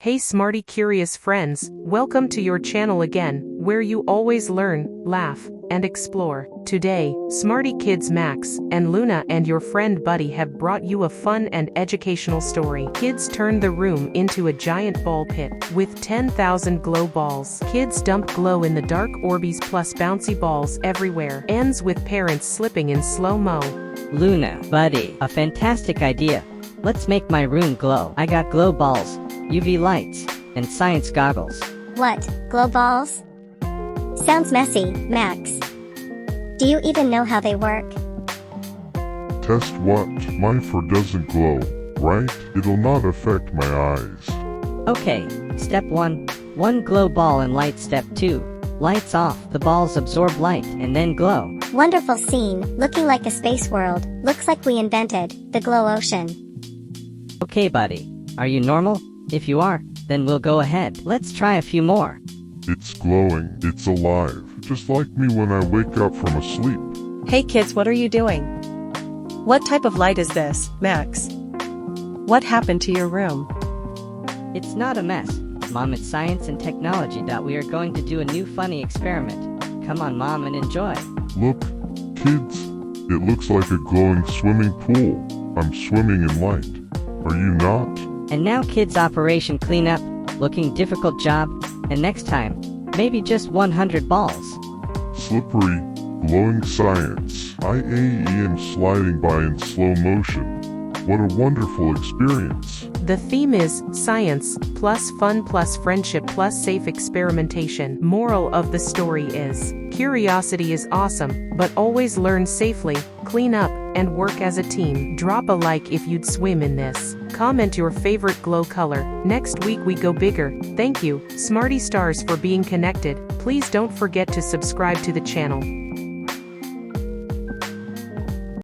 Hey Smarty curious friends, welcome to your channel again, where you always learn, laugh, and explore. Today, Smarty Kids Max and Luna and your friend Buddy have brought you a fun and educational story. Kids turn the room into a giant ball pit with 10,000 glow balls. Kids dump glow in the dark Orbeez plus bouncy balls everywhere. Ends with parents slipping in slow-mo. Luna, Buddy, a fantastic idea. Let's make my room glow. I got glow balls, UV lights, and science goggles. What, glow balls? Sounds messy, Max. Do you even know how they work? Test what? My fur doesn't glow, right? It'll not affect my eyes. Okay, step 1. One glow ball and light. Step 2. Lights off. The balls absorb light and then glow. Wonderful scene, looking like a space world. Looks like we invented the glow ocean. Okay, Buddy. Are you normal? If you are, then we'll go ahead. Let's try a few more. It's glowing, it's alive, just like me when I wake up from a sleep. Hey kids, what are you doing? What type of light is this, Max? What happened to your room? It's not a mess, Mom. It's science and technology. We are going to do a new funny experiment. Come on, Mom, and enjoy. Look, kids, it looks like a glowing swimming pool. I'm swimming in light. Are you not? And now, kids, Operation Cleanup. Looking difficult job. And next time, maybe just 100 balls. Slippery, glowing science. I am sliding by in slow motion. What a wonderful experience. The theme is science plus fun plus friendship plus safe experimentation. Moral of the story is curiosity is awesome, but always learn safely, clean up, and work as a team. Drop a like if you'd swim in this. Comment your favorite glow color. Next week we go bigger. Thank you, Smarty Stars, for being connected. Please don't forget to subscribe to the channel.